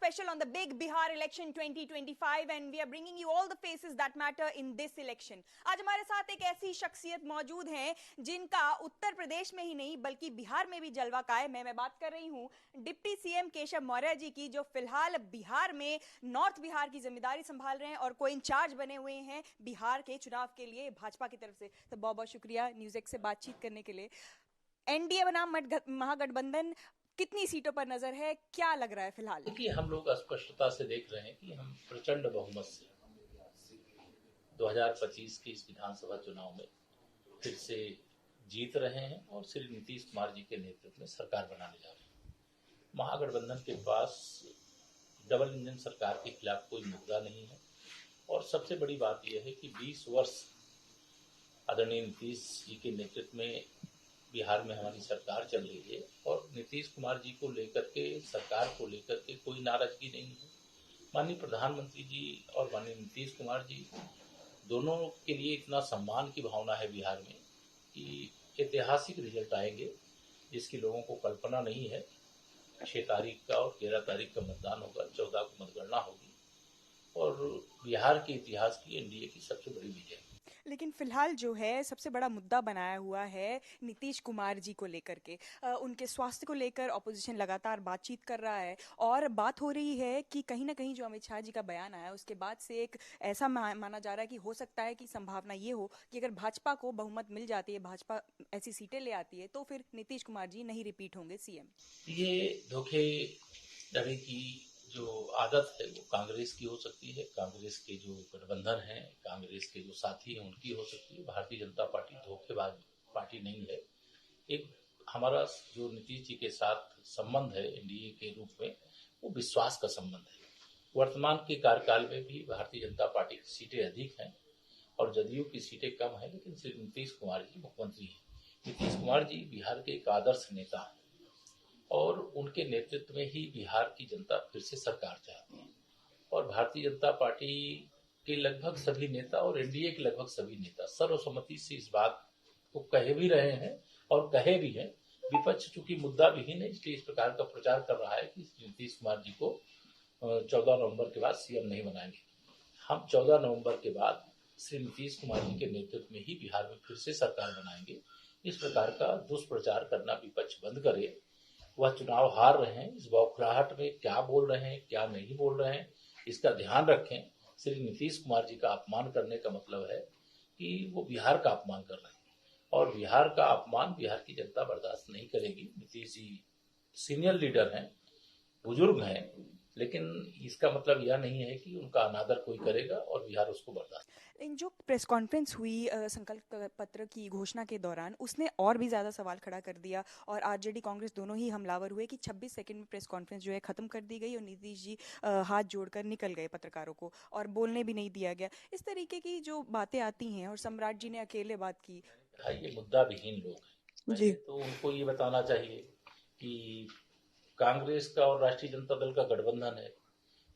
special on the big Bihar election 2025 and we are bringing you all the faces that matter in this election. आज हमारे साथ एक ऐसी शख्सियत मौजूद हैं जिनका उत्तर प्रदेश में ही नहीं बल्कि बिहार में भी जलवा कायम है। मैं बात कर रही हूं डिप्टी सीएम केशव मौर्य जी की, जो फिलहाल बिहार में नॉर्थ बिहार की जिम्मेदारी संभाल रहे हैं और को इंचार्ज बने हुए हैं बिहार के चुनाव के लिए भाजपा की तरफ से। तो बहुत बहुत शुक्रिया न्यूज़ एक्स से बातचीत करने के लिए। एनडीए बनाम महागठबंधन कितनी सीटों पर नजर है, क्या लग रहा है फिलहाल? देखिए, हम लोग स्पष्टता से देख रहे हैं कि हम प्रचंड बहुमत से 2025 के इस विधानसभा चुनाव में फिर से जीत रहे हैं और श्री नीतीश कुमार जी के नेतृत्व में सरकार बनाने जा रहे हैं। महागठबंधन के पास डबल इंजन सरकार के खिलाफ कोई मुद्दा नहीं है और सबसे बड़ी बात यह है कि 20 वर्ष आदरणीय नीतीश जी के नेतृत्व में बिहार में हमारी सरकार चल रही है और नीतीश कुमार जी को लेकर के, सरकार को लेकर के कोई नाराजगी नहीं है। माननीय प्रधानमंत्री जी और माननीय नीतीश कुमार जी दोनों के लिए इतना सम्मान की भावना है बिहार में कि ऐतिहासिक रिजल्ट आएंगे जिसकी लोगों को कल्पना नहीं है। 6 तारीख का और 13 तारीख का मतदान होगा, 14 को मतगणना होगी और बिहार के इतिहास की एनडीए की सबसे बड़ी विजय। लेकिन फिलहाल जो है सबसे बड़ा मुद्दा बनाया हुआ है नीतीश कुमार जी को लेकर के, उनके स्वास्थ्य को लेकर ऑपोजिशन लगातार बातचीत कर रहा है और बात हो रही है कि कहीं ना कहीं जो अमित शाह जी का बयान आया उसके बाद से एक ऐसा माना जा रहा है कि हो सकता है कि संभावना ये हो कि अगर भाजपा को बहुमत मिल जाती है, भाजपा ऐसी सीटें ले आती है तो फिर नीतीश कुमार जी नहीं रिपीट होंगे सीएम। ये धोखेधड़ी की जो आदत है वो कांग्रेस की हो सकती है, कांग्रेस के जो गठबंधन है, कांग्रेस के जो साथी हैं उनकी हो सकती है। भारतीय जनता पार्टी धोखेबाज पार्टी नहीं है। एक हमारा जो नीतीश जी के साथ संबंध है एनडीए के रूप में वो विश्वास का संबंध है। वर्तमान के कार्यकाल में भी भारतीय जनता पार्टी की सीटें अधिक हैं और जदयू की सीटें कम है, लेकिन श्री नीतीश कुमार जी मुख्यमंत्री हैं। नीतीश कुमार जी बिहार के एक आदर्श नेता हैं और उनके नेतृत्व में ही बिहार की जनता फिर से सरकार चाहती है और भारतीय जनता पार्टी के लगभग सभी नेता और एनडीए के लगभग सभी नेता सर्वसम्मति से इस बात को कहे भी रहे हैं और कहे भी हैं। विपक्ष चूंकि मुद्दा विहीन है इसलिए इस प्रकार का प्रचार कर रहा है कि नीतीश कुमार जी को 14 नवंबर के बाद सीएम नहीं बनाएंगे। हम 14 नवंबर के बाद श्री नीतीश कुमार जी के नेतृत्व में ही बिहार में फिर से सरकार बनाएंगे। इस प्रकार का दुष्प्रचार करना विपक्ष बंद करे। वह चुनाव हार रहे हैं, इस बौखलाहट में क्या बोल रहे हैं क्या नहीं बोल रहे हैं इसका ध्यान रखें। श्री नीतीश कुमार जी का अपमान करने का मतलब है कि वो बिहार का अपमान कर रहे हैं और बिहार का अपमान बिहार की जनता बर्दाश्त नहीं करेगी। नीतीश जी सीनियर लीडर हैं, बुजुर्ग हैं, लेकिन इसका मतलब यह नहीं है कि उनका अनादर कोई करेगा और बिहार उसको बर्दाश्त। जो प्रेस कॉन्फ्रेंस हुई संकल्प पत्र की घोषणा के दौरान उसने और भी ज़्यादा सवाल खड़ा कर दिया और आरजेडी कांग्रेस दोनों ही हमलावर हुए कि 26 सेकंड में प्रेस कॉन्फ्रेंस जो है ख़त्म कर दी गई और नीतीश जी हाथ जोड़कर निकल गए पत्रकारों को और बोलने भी नहीं दिया गया। इस तरीके की जो बातें आती हैं और सम्राट जी ने अकेले बात की। ये मुद्दा विहीन लोग हैं जी, तो उनको ये बताना चाहिए कि कांग्रेस का और राष्ट्रीय जनता दल का गठबंधन है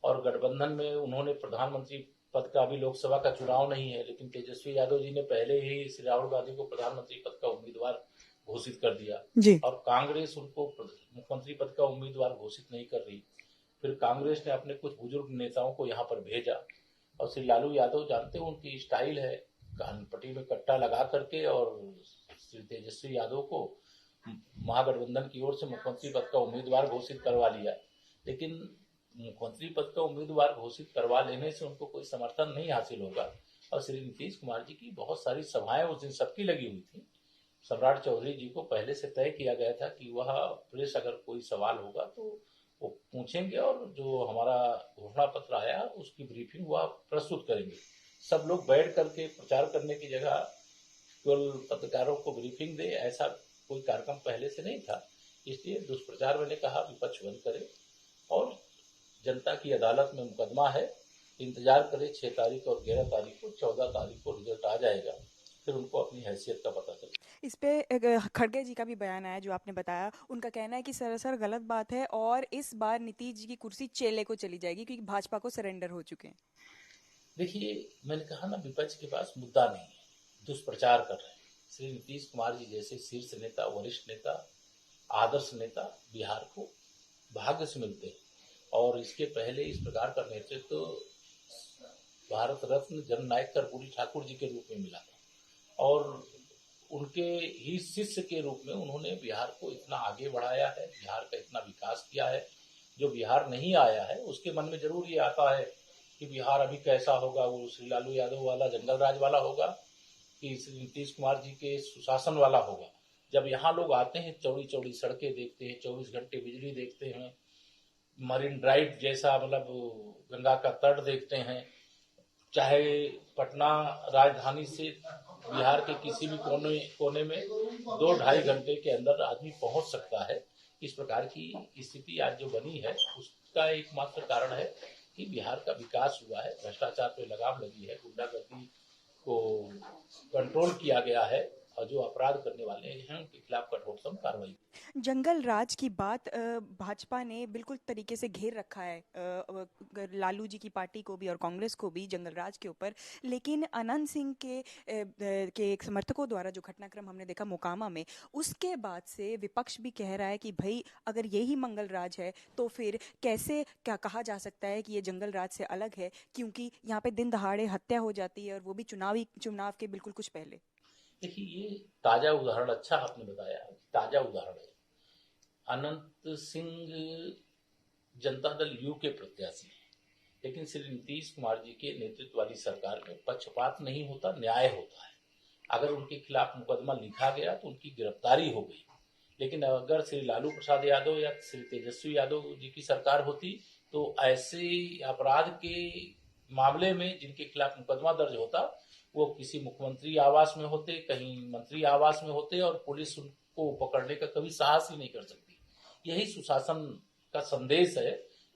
और गठबंधन में उन्होंने प्रधानमंत्री पद का, अभी लोकसभा का चुनाव नहीं है लेकिन तेजस्वी यादव जी ने पहले ही श्री राहुल गांधी को प्रधानमंत्री पद का उम्मीदवार घोषित कर दिया जी। और कांग्रेस उनको मुख्यमंत्री पद का उम्मीदवार घोषित नहीं कर रही। फिर कांग्रेस ने अपने कुछ बुजुर्ग नेताओं को यहाँ पर भेजा और श्री लालू यादव जानते हो उनकी स्टाइल है कानपट्टी में कट्टा लगा करके और श्री तेजस्वी यादव को महागठबंधन की ओर से मुख्यमंत्री पद का उम्मीदवार घोषित करवा लिया। लेकिन मुख्यमंत्री पद का उम्मीदवार घोषित करवा लेने से उनको कोई समर्थन नहीं हासिल होगा और श्री नीतीश कुमार जी की बहुत सारी सभाएं उस दिन सबकी लगी हुई थी। सम्राट चौधरी जी को पहले से तय किया गया था कि वह प्रेस अगर कोई सवाल होगा तो वो पूछेंगे और जो हमारा घोषणा पत्र आया उसकी ब्रीफिंग वह प्रस्तुत करेंगे। सब लोग बैठ करके प्रचार करने की जगह केवल पत्रकारों को ब्रीफिंग दे, ऐसा कोई कार्यक्रम पहले से नहीं था। इसलिए दुष्प्रचार मैंने कहा विपक्ष बंद करे और जनता की अदालत में मुकदमा है, इंतजार करे 6 तारीख और 11 तारीख को, 14 तारीख को रिजल्ट आ जाएगा, फिर उनको अपनी हैसियत का पता चले। इस पे खड़गे जी का भी बयान आया जो आपने बताया। उनका कहना है कि सरासर गलत बात है और इस बार नीतीश जी की कुर्सी चेले को चली जाएगी क्योंकि भाजपा को सरेंडर हो चुके हैं। देखिए, मैंने कहा ना विपक्ष के पास मुद्दा नहीं है, दुष्प्रचार कर रहे हैं। श्री नीतीश कुमार जी जैसे शीर्ष नेता, वरिष्ठ नेता, आदर्श नेता बिहार को भाग्य से मिलते हैं। और इसके पहले इस प्रकार का नेतृत्व भारत रत्न जननायक कर्पूरी ठाकुर जी के रूप में मिला था और उनके ही शिष्य के रूप में उन्होंने बिहार को इतना आगे बढ़ाया है, बिहार का इतना विकास किया है। जो बिहार नहीं आया है उसके मन में जरूर ये आता है कि बिहार अभी कैसा होगा, वो श्री लालू यादव वाला जंगल राज वाला होगा कि श्री नीतीश कुमार जी के सुशासन वाला होगा। जब यहाँ लोग आते हैं, चौड़ी चौड़ी सड़कें देखते हैं, 24 घंटे बिजली देखते हैं, मरीन ड्राइव जैसा मतलब गंगा का तट देखते हैं, चाहे पटना राजधानी से बिहार के किसी भी कोने में 2-2.5 घंटे के अंदर आदमी पहुंच सकता है। इस प्रकार की स्थिति आज जो बनी है उसका एकमात्र कारण है कि बिहार का विकास हुआ है, भ्रष्टाचार पे लगाम लगी है, गुंडागर्दी को कंट्रोल किया गया है और जो अपराध करने वाले हैं उनके खिलाफ कठोरतम कार्रवाई। जंगल राज की बात भाजपा ने बिल्कुल तरीके से घेर रखा है, लालू जी की पार्टी को भी और कांग्रेस को भी जंगल राज के ऊपर। लेकिन अनंत सिंह के एक समर्थकों द्वारा जो घटनाक्रम हमने देखा मोकामा में, उसके बाद से विपक्ष भी कह रहा है कि भाई अगर यही मंगल राज है तो फिर कैसे क्या कहा जा सकता है कि ये जंगल राज से अलग है, क्योंकि यहाँ पे दिन दहाड़े हत्या हो जाती है और वो भी चुनाव के बिल्कुल कुछ पहले। देखिए, ये ताजा उदाहरण, अच्छा आपने बताया, ताजा उदाहरण है। अनंत सिंह जनता दल यू के प्रत्याशी हैं, लेकिन श्री नीतीश कुमार जी के नेतृत्व वाली सरकार में पक्षपात नहीं होता, न्याय होता है। अगर उनके खिलाफ मुकदमा लिखा गया तो उनकी गिरफ्तारी हो गई, लेकिन अगर श्री लालू प्रसाद यादव या श्री तेजस्वी यादव जी की सरकार होती तो ऐसे अपराध के मामले में जिनके खिलाफ मुकदमा दर्ज होता वो किसी मुख्यमंत्री आवास में होते, कहीं मंत्री आवास में होते और पुलिस उनको पकड़ने का कभी साहस ही नहीं कर सकती। यही सुशासन का संदेश है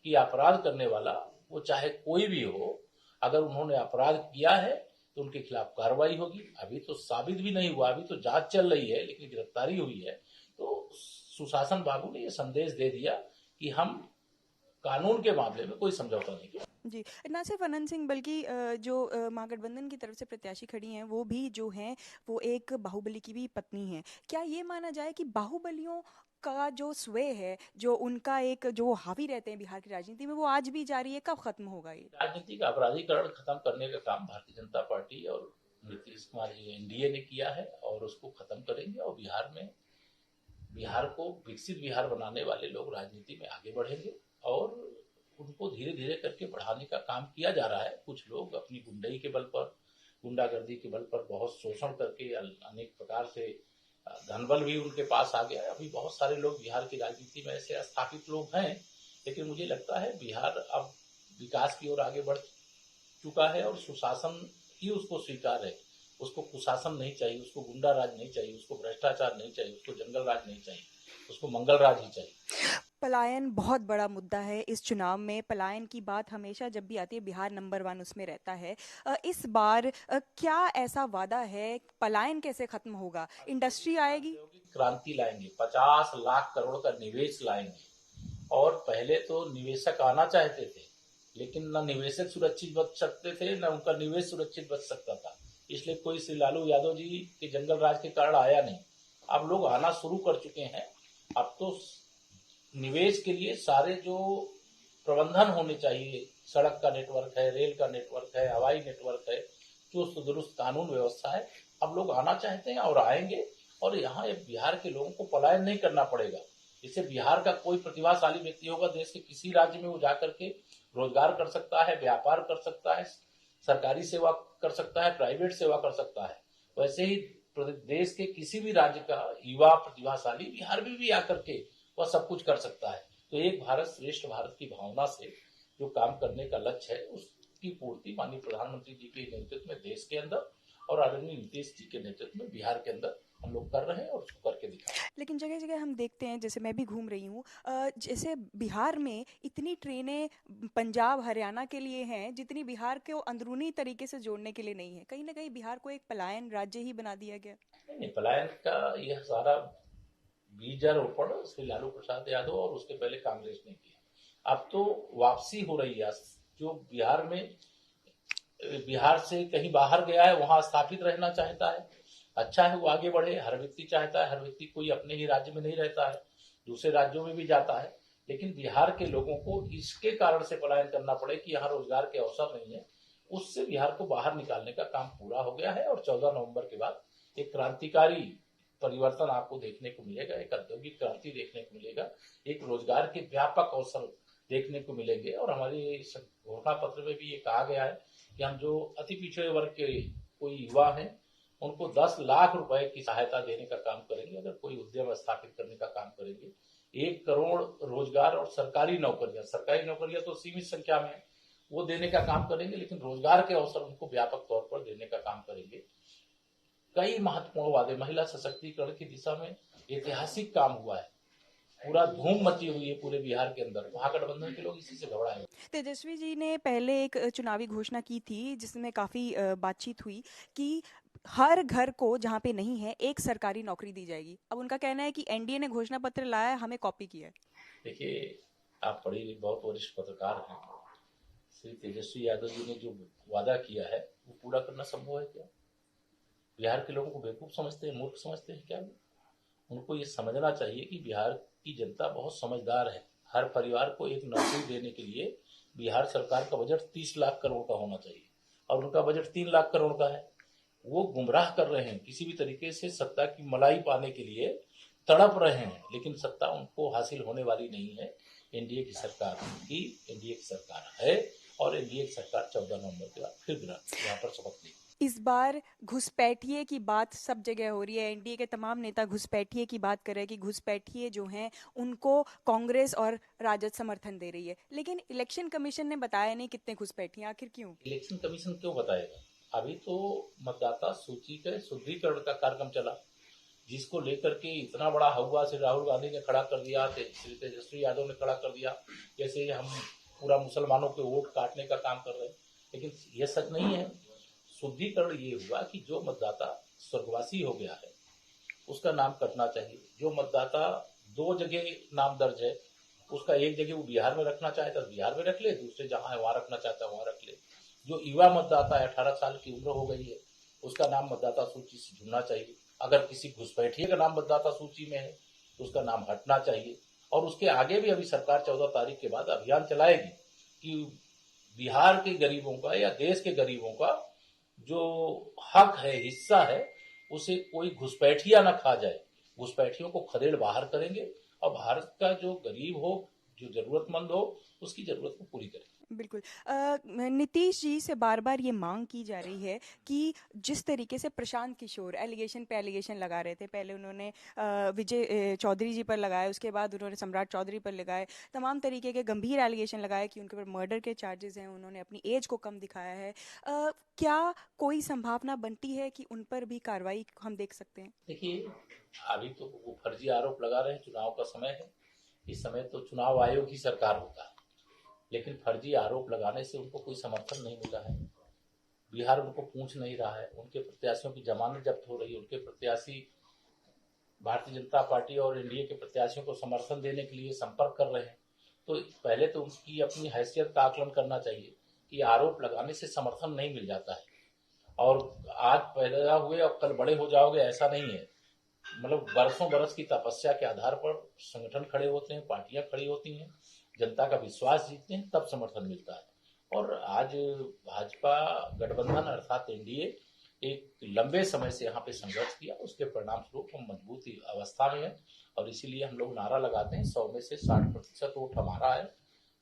कि अपराध करने वाला वो चाहे कोई भी हो, अगर उन्होंने अपराध किया है तो उनके खिलाफ कार्रवाई होगी। अभी तो साबित भी नहीं हुआ, अभी तो जांच चल रही है, लेकिन गिरफ्तारी हुई है। तो सुशासन बाबू ने ये संदेश दे दिया कि हम कानून के मामले में कोई समझौता नहीं किया। जी, ना सिर्फ अनंत सिंह बल्कि जो महागठबंधन की तरफ से प्रत्याशी खड़ी हैं वो भी जो हैं वो एक बाहुबली की भी पत्नी हैं। क्या ये माना जाए कि बाहुबलियों का जो स्वै है, जो उनका एक जो हावी रहते हैं बिहार की राजनीति में, वो आज भी जारी है? कब खत्म होगा ये? राजनीति का अपराधीकरण खत्म करने का काम भारतीय जनता पार्टी और नीतीश कुमार जी एनडीए ने किया है और उसको खत्म करेंगे और बिहार को विकसित बिहार बनाने वाले लोग राजनीति में आगे बढ़ेंगे और उनको धीरे धीरे करके बढ़ाने का काम किया जा रहा है। कुछ लोग अपनी गुंडाई के बल पर, गुंडागर्दी के बल पर बहुत शोषण करके अनेक प्रकार से धनबल भी उनके पास आ गया है। अभी बहुत सारे लोग बिहार की राजनीति में ऐसे स्थापित लोग हैं, लेकिन मुझे लगता है बिहार अब विकास की ओर आगे बढ़ चुका है और सुशासन ही उसको स्वीकार है। उसको कुशासन नहीं चाहिए, उसको गुंडा राज नहीं चाहिए, उसको भ्रष्टाचार नहीं चाहिए, उसको जंगल राज नहीं चाहिए, उसको मंगल राज ही चाहिए। पलायन बहुत बड़ा मुद्दा है इस चुनाव में। पलायन की बात हमेशा जब भी आती है बिहार नंबर 1 उसमें रहता है। इस बार क्या ऐसा वादा है, पलायन कैसे खत्म होगा? इंडस्ट्री आएगी, क्रांति लाएंगे, 50 लाख करोड़ का निवेश लाएंगे। और पहले तो निवेशक आना चाहते थे, लेकिन न निवेशक सुरक्षित बच सकते थे, न उनका निवेश सुरक्षित बच सकता था। इसलिए कोई श्री लालू यादव जी के जंगल राज के कारण आया नहीं। अब लोग आना शुरू कर चुके हैं। अब तो निवेश के लिए सारे जो प्रबंधन होने चाहिए, सड़क का नेटवर्क है, रेल का नेटवर्क है, हवाई नेटवर्क है, चुस्त दुरुस्त कानून व्यवस्था है, अब लोग आना चाहते हैं और आएंगे। और यहाँ बिहार के लोगों को पलायन नहीं करना पड़ेगा। इससे बिहार का कोई प्रतिभाशाली व्यक्ति होगा, देश के किसी राज्य में वो जाकर के रोजगार कर सकता है, व्यापार कर सकता है, सरकारी सेवा कर सकता है, प्राइवेट सेवा कर सकता है। वैसे ही देश के किसी भी राज्य का युवा प्रतिभाशाली बिहार में भी आकर के वह सब कुछ कर सकता है। तो एक भारत श्रेष्ठ भारत की भावना से जो काम करने का लक्ष्य है उसकी पूर्ति माननीय प्रधानमंत्री जी के नेतृत्व में देश के अंदर और आदरणीय नीतीश जी के नेतृत्व में बिहार के अंदर हम लोग कर रहे हैं और उसको करके दिखा। लेकिन जगह जगह हम देखते हैं, जैसे मैं भी घूम रही हूँ, जैसे बिहार में इतनी ट्रेनें पंजाब हरियाणा के लिए हैं जितनी बिहार को अंदरूनी तरीके से जोड़ने के लिए नहीं है। कहीं ना कहीं बिहार को एक पलायन राज्य ही बना दिया गया। नहीं, पलायन का यह सारा बीजारोपण श्री लालू प्रसाद यादव और उसके पहले कांग्रेस ने किया। अब तो वापसी हो रही है। जो बिहार से कहीं बाहर गया है वहां स्थापित रहना चाहता है, अच्छा है वो आगे बढ़े। हर व्यक्ति चाहता है, हर व्यक्ति कोई अपने ही राज्य में नहीं रहता है, दूसरे राज्यों में भी जाता है। लेकिन बिहार के लोगों को इसके कारण से पलायन करना पड़े कि यहाँ रोजगार के अवसर नहीं है, उससे बिहार को बाहर निकालने का काम पूरा हो गया है। और 14 नवंबर के बाद एक क्रांतिकारी परिवर्तन आपको देखने को मिलेगा, एक औद्योगिक क्रांति देखने को मिलेगा, एक रोजगार के व्यापक अवसर देखने को मिलेंगे। और हमारे घोषणा पत्र में भी ये कहा गया है कि हम जो अति पिछड़े वर्ग के कोई युवा हैं उनको 10 लाख रुपए की सहायता देने का काम करेंगे, अगर कोई उद्यम स्थापित करने का काम करेंगे। 1 करोड़ रोजगार और सरकारी नौकरियां तो सीमित संख्या में वो देने का काम करेंगे, लेकिन रोजगार के अवसर उनको व्यापक तौर पर देने का काम करेंगे। कई महत्वपूर्ण वादे, महिला सशक्तिकरण की दिशा में ऐतिहासिक काम हुआ है, पूरा धूम मची हुई है पूरे बिहार के अंदर। महागठबंधन के लोग इसी से घबराए। तेजस्वी जी ने पहले एक चुनावी घोषणा की थी जिसमें काफी बातचीत हुई कि हर घर को जहाँ पे नहीं है एक सरकारी नौकरी दी जाएगी। अब उनका कहना है कि एनडीए ने घोषणा पत्र लाया है, हमें कॉपी किया है। देखिए, आप बहुत वरिष्ठ पत्रकार हैं, श्री तेजस्वी यादव जी ने जो वादा किया है वो पूरा करना संभव है क्या? बिहार के लोगों को बेवकूफ समझते हैं, मूर्ख समझते हैं क्या? उनको ये समझना चाहिए कि बिहार की जनता बहुत समझदार है। हर परिवार को एक नौकरी देने के लिए बिहार सरकार का बजट 30 लाख करोड़ का होना चाहिए और उनका बजट 3 लाख करोड़ का है। वो गुमराह कर रहे हैं, किसी भी तरीके से सत्ता की मलाई पाने के लिए तड़प रहे हैं, लेकिन सत्ता उनको हासिल होने वाली नहीं है। एनडीए की सरकार है और एनडीए की सरकार 14 नवंबर के बाद फिर यहाँ पर शपथ लेगी। इस बार घुसपैठिए की बात सब जगह हो रही है। एनडीए के तमाम नेता घुसपैठिए की बात कर रहे हैं कि घुसपैठिए जो हैं उनको कांग्रेस और राजद समर्थन दे रही है, लेकिन इलेक्शन कमीशन ने बताया नहीं कितने घुसपैठिए, आखिर क्यों? इलेक्शन कमीशन क्यों बताएगा? अभी तो मतदाता सूची के शुद्धिकरण का कार्यक्रम चला, जिसको लेकर के इतना बड़ा हवा श्री राहुल गांधी ने खड़ा कर दिया, श्री तेजस्वी यादव ने खड़ा कर दिया, जैसे हम पूरा मुसलमानों के वोट काटने का काम कर रहे हैं। लेकिन यह सच नहीं है। शुद्धिकरण ये हुआ कि जो मतदाता स्वर्गवासी हो गया है उसका नाम कटना चाहिए। जो मतदाता 2 जगह नाम दर्ज है उसका एक जगह वो बिहार में रखना चाहता है बिहार में रख ले, दूसरे जहां है वहां रखना चाहता है वहां रख ले। जो युवा मतदाता है, 18 साल की उम्र हो गई है, उसका नाम मतदाता सूची से जुड़ना चाहिए। अगर किसी घुसपैठिए का नाम मतदाता सूची में है तो उसका नाम हटना चाहिए। और उसके आगे भी अभी सरकार 14 तारीख के बाद अभियान चलाएगी कि बिहार के गरीबों का या देश के गरीबों का जो हक है, हिस्सा है, उसे कोई घुसपैठिया न खा जाए। घुसपैठियों को खदेड़ बाहर करेंगे और भारत का जो गरीब हो, जो जरूरतमंद हो, उसकी जरूरत को पूरी करेंगे। बिल्कुल। नीतीश जी से बार बार ये मांग की जा रही है कि जिस तरीके से प्रशांत किशोर एलिगेशन पे एलिगेशन लगा रहे थे, पहले उन्होंने विजय चौधरी जी पर लगाए, उसके बाद उन्होंने सम्राट चौधरी पर लगाए, तमाम तरीके के गंभीर एलिगेशन लगाए कि उनके ऊपर मर्डर के चार्जेस हैं, उन्होंने अपनी एज को कम दिखाया है। क्या कोई संभावना बनती है कि उन पर भी कार्रवाई हम देख सकते हैं? देखिए, अभी तो वो फर्जी आरोप लगा रहे हैं, चुनाव का समय है, इस समय तो चुनाव आयोग की सरकार होता है, लेकिन फर्जी आरोप लगाने से उनको कोई समर्थन नहीं मिला है। बिहार उनको पूछ नहीं रहा है, उनके प्रत्याशियों की जमानत जब्त हो रही है, उनके प्रत्याशी भारतीय जनता पार्टी और एनडीए के प्रत्याशियों को समर्थन देने के लिए संपर्क कर रहे हैं। तो पहले तो उनकी अपनी हैसियत का आकलन करना चाहिए कि आरोप लगाने से समर्थन नहीं मिल जाता है और आज पैदा हुए और कल बड़े हो जाओगे ऐसा नहीं है। मतलब बरसों बरस की तपस्या के आधार पर संगठन खड़े होते हैं, पार्टियां खड़ी होती हैं, जनता का विश्वास जीतते हैं, तब समर्थन मिलता है। और आज भाजपा गठबंधन अर्थात एनडीए एक लंबे समय से यहाँ पे संघर्ष किया, उसके परिणाम स्वरूप हम मजबूत अवस्था में हैं और इसीलिए हम लोग नारा लगाते हैं 100 में से 60% वोट हमारा है,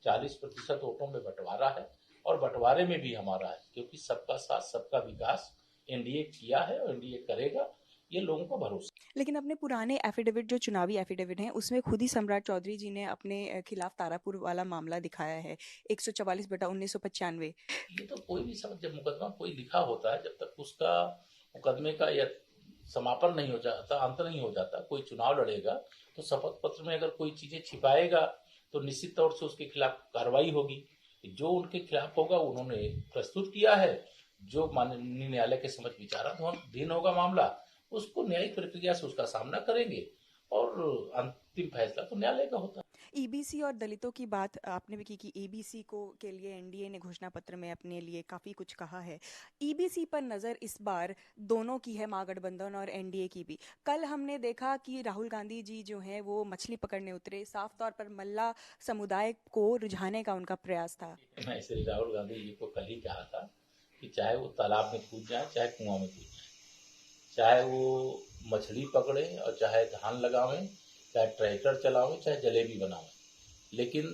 40% वोटों में बंटवारा है और बंटवारे में भी हमारा है, क्योंकि सबका साथ सबका विकास एनडीए किया है और एनडीए करेगा, ये लोगों का भरोसा। लेकिन अपने पुराने एफिडेविट जो चुनावी एफिडेविट हैं उसमें खुद ही सम्राट चौधरी जी ने अपने खिलाफ तारापुर वाला मामला दिखाया है, 144/1995। ये तो कोई भी समझ, जब मुकदमा कोई लिखा होता है, जब तक उसका मुकदमे का या समापन नहीं हो जाता, अंत नहीं हो जाता, कोई चुनाव लड़ेगा तो शपथ पत्र में अगर कोई चीजें छिपाएगा तो निश्चित तौर से उसके खिलाफ कार्रवाई होगी। जो उनके खिलाफ होगा उन्होंने प्रस्तुत किया है, जो माननीय न्यायालय के समझ विचाराधीन होगा मामला, उसको न्यायिक प्रक्रिया से उसका सामना करेंगे और अंतिम फैसला तो न्यायालय का होता है। ईबीसी और दलितों की बात आपने भी की कि ईबीसी को के लिए एनडीए ने घोषणा पत्र में अपने लिए काफ़ी कुछ कहा है। ईबीसी पर नज़र इस बार दोनों की है, महागठबंधन और एनडीए की भी। कल हमने देखा कि राहुल गांधी जी जो हैं वो मछली पकड़ने उतरे, साफ तौर पर मल्ला समुदाय को रुझाने का उनका प्रयास था। मैं श्री राहुल गांधी जी को कल ही कहा था कि चाहे वो तालाब में कूद जाए, चाहे कुआं में कूद जाए, चाहे वो मछली पकड़े और चाहे धान लगावें, चाहे ट्रैक्टर चलावें, चाहे जलेबी बनावें, लेकिन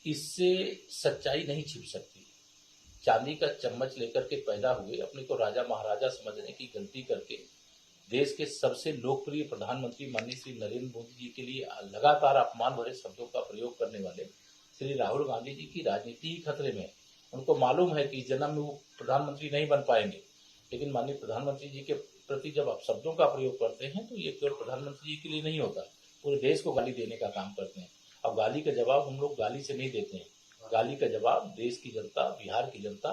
इससे सच्चाई नहीं छिप सकती। चांदी का चम्मच लेकर के पैदा हुए, अपने को राजा महाराजा समझने की गलती करके देश के सबसे लोकप्रिय प्रधानमंत्री माननीय श्री नरेंद्र मोदी जी के लिए लगातार अपमान भरे शब्दों का प्रयोग करने वाले श्री राहुल गांधी जी की राजनीति ही खतरे में है। उनको मालूम है कि इस जन्म में वो प्रधानमंत्री नहीं बन पाएंगे, लेकिन माननीय प्रधानमंत्री जी के प्रति जब आप शब्दों का प्रयोग करते हैं तो ये केवल प्रधानमंत्री जी के लिए नहीं होता, पूरे देश को गाली देने का काम करते हैं। अब गाली का जवाब हम लोग गाली से नहीं देते हैं, गाली का जवाब देश की जनता, बिहार की जनता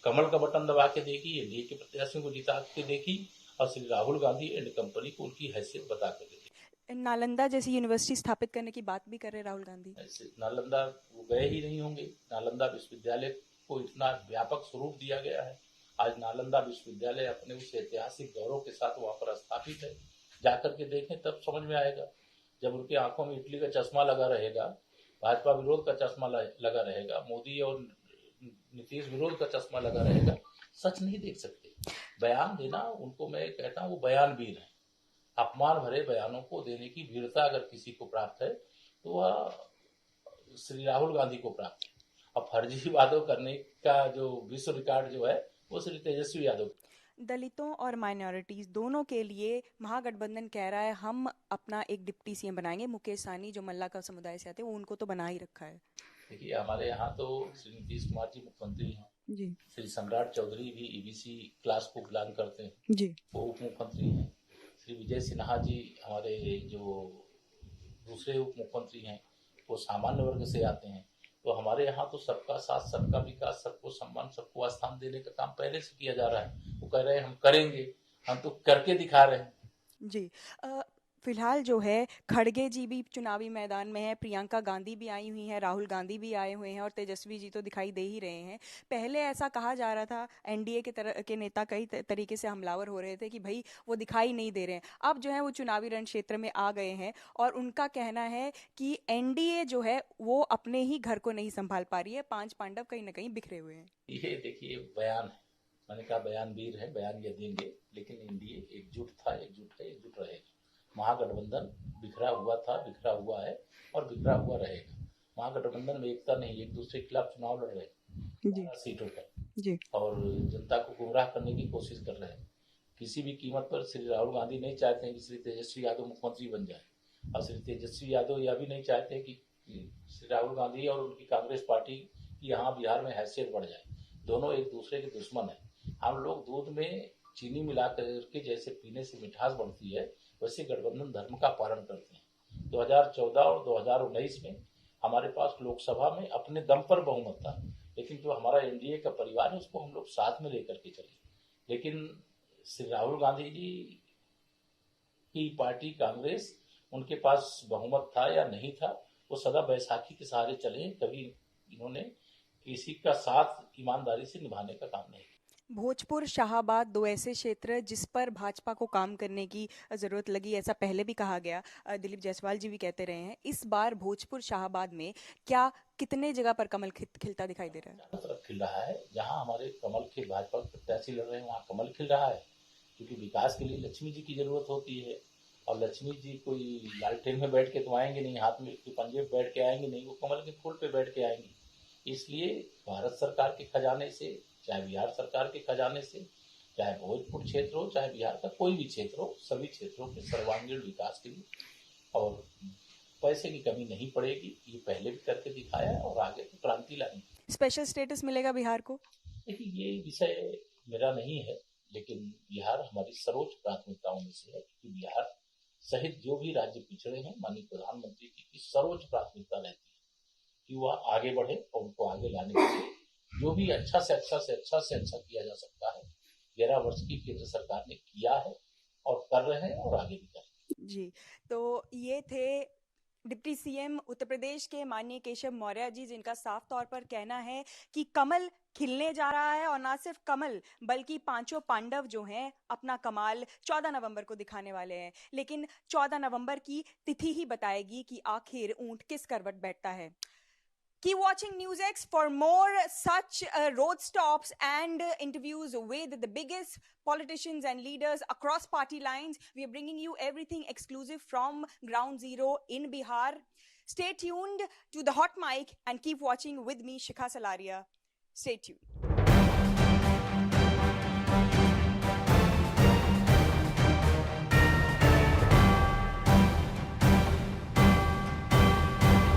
कमल का बटन दबा के देगी, एनडीए के प्रत्याशियों को जिता के देखी और श्री राहुल गांधी एंड कंपनी को उनकी हैसियत बता कर देखी। नालंदा जैसी यूनिवर्सिटी स्थापित करने की बात भी कर रहे राहुल गांधी। ऐसे नालंदा वो गए ही नहीं होंगे। नालंदा विश्वविद्यालय को इतना व्यापक स्वरूप दिया गया है, आज नालंदा विश्वविद्यालय अपने उस ऐतिहासिक गौरव के साथ वहां पर स्थापित है। जाकर के देखें तब समझ में आएगा। जब उनकी आंखों में इटली का चश्मा लगा रहेगा, भाजपा विरोध का चश्मा लगा रहेगा, मोदी और नीतीश विरोध का चश्मा लगा रहेगा, सच नहीं देख सकते। बयान देना उनको, मैं कहता हूँ वो बयान वीर है। अपमान भरे बयानों को देने की वीरता अगर किसी को प्राप्त है तो वह श्री राहुल गांधी को प्राप्त है। अब फर्जी वादों करने का जो विश्व रिकॉर्ड जो है वो श्री तेजस्वी यादव। दलितों और माइनॉरिटीज दोनों के लिए महागठबंधन कह रहा है हम अपना एक डिप्टी सीएम बनाएंगे। मुकेश सहनी जो मल्ला का समुदाय से आते हैं वो उनको तो बना ही रखा है। देखिए हमारे यहाँ तो श्री नीतीश कुमार जी मुख्यमंत्री हैं जी श्री सम्राट चौधरी भी ईबीसी क्लास को बिलोंग करते हैं, जी वो उप मुख्यमंत्री हैं। श्री विजय सिन्हा जी हमारे जो दूसरे उप मुख्यमंत्री हैं वो सामान्य वर्ग से आते हैं। तो हमारे यहाँ तो सबका साथ, सबका विकास, सबको सम्मान, सबको स्थान देने का काम पहले से किया जा रहा है। वो कह रहे हैं हम करेंगे, हम तो करके दिखा रहे हैं। जी फिलहाल जो है खड़गे जी भी चुनावी मैदान में है, प्रियंका गांधी भी आई हुई हैं, राहुल गांधी भी आए हुए हैं और तेजस्वी जी तो दिखाई दे ही रहे हैं। पहले ऐसा कहा जा रहा था, एनडीए के तरह के नेता कई तरीके से हमलावर हो रहे थे कि भाई वो दिखाई नहीं दे रहे हैं। अब जो है वो चुनावी रण क्षेत्र में आ गए हैं और उनका कहना है कि एनडीए जो है वो अपने ही घर को नहीं संभाल पा रही है, 5 पांडव कहीं ना कहीं बिखरे हुए हैं। ये देखिए बयान है, मैंने कहा बयान वीर है, बयान ये देंगे, लेकिन एनडीए एकजुट था, एकजुट है, एकजुट रहेगा। महागठबंधन बिखरा हुआ था, बिखरा हुआ है और बिखरा हुआ रहेगा। महागठबंधन में एकता नहीं, एक दूसरे के खिलाफ चुनाव लड़ रहे हैं 12 सीटों पर जी और जनता को गुमराह करने की कोशिश कर रहे हैं। किसी भी कीमत पर श्री राहुल गांधी नहीं चाहते हैं कि श्री तेजस्वी यादव मुख्यमंत्री बन जाए और श्री तेजस्वी यादव यह भी नहीं चाहते कि श्री राहुल गांधी और उनकी कांग्रेस पार्टी की यहाँ बिहार में हैसियत बढ़ जाए। दोनों एक दूसरे के दुश्मन है। हम लोग दूध में चीनी मिला करके जैसे पीने से मिठास बढ़ती है, वैसे गठबंधन धर्म का पालन करते हैं। 2014 और 2019 में हमारे पास लोकसभा में अपने दम पर बहुमत था, लेकिन जो हमारा एनडीए का परिवार है उसको हम लोग साथ में लेकर के चले। लेकिन श्री राहुल गांधी जी की पार्टी कांग्रेस, उनके पास बहुमत था या नहीं था, वो सदा बैसाखी के सहारे चले। कभी इन्होंने किसी का साथ ईमानदारी से निभाने का काम नहीं। भोजपुर शाहाबाद दो ऐसे क्षेत्र जिस पर भाजपा को काम करने की जरूरत लगी, ऐसा पहले भी कहा गया, दिलीप जायसवाल जी भी कहते रहे हैं। इस बार भोजपुर शाहाबाद में क्या कितने जगह पर कमल खिलता दिखाई दे रहा है? चारों तरफ खिल रहा है। जहां हमारे कमल के भाजपा प्रत्याशी लड़ रहे हैं वहां कमल खिल रहा है, क्योंकि विकास के लिए लक्ष्मी जी की जरूरत होती है और लक्ष्मी जी कोई लालटेन में बैठ के तो आएंगे नहीं, हाथ में पंजे में बैठ के आएंगे नहीं, वो कमल के फूल पे बैठ के आएंगी। इसलिए भारत सरकार के खजाने से, चाहे बिहार सरकार के खजाने से, चाहे भोजपुर क्षेत्र हो, चाहे बिहार का कोई भी क्षेत्र हो, सभी क्षेत्रों के सर्वांगीण विकास के लिए और पैसे की कमी नहीं पड़ेगी। ये पहले भी करके दिखाया है और आगे तो क्रांति लाएंगे। स्पेशल स्टेटस मिलेगा बिहार को? देखिए ये विषय मेरा नहीं है, लेकिन बिहार हमारी सर्वोच्च प्राथमिकताओं में से है, क्योंकि बिहार सहित जो भी राज्य पिछड़े हैं, माननीय प्रधानमंत्री की सर्वोच्च प्राथमिकता रहती है कि वह आगे बढ़े और उनको आगे लाने के लिए जो भी अच्छा से अच्छा किया जा सकता है 11 वर्ष की केंद्र सरकार ने किया है और कर रहे हैं और आगे भी करें। जी, तो ये थे डिप्टी सीएम उत्तर प्रदेश के माननीय केशव मौर्य जी, जिनका साफ तौर पर कहना है कि कमल खिलने जा रहा है और ना सिर्फ कमल बल्कि पांचों पांडव जो हैं अपना कमाल 14 नवंबर को दिखाने वाले हैं। लेकिन 14 नवंबर की तिथि ही बताएगी कि आखिर ऊंट किस करवट बैठता है। Keep watching NewsX for more such road stops and interviews with the biggest politicians and leaders across party lines. We are bringing you everything exclusive from Ground Zero in Bihar. Stay tuned to the hot mic and keep watching with me, Shikha Salaria. Stay tuned.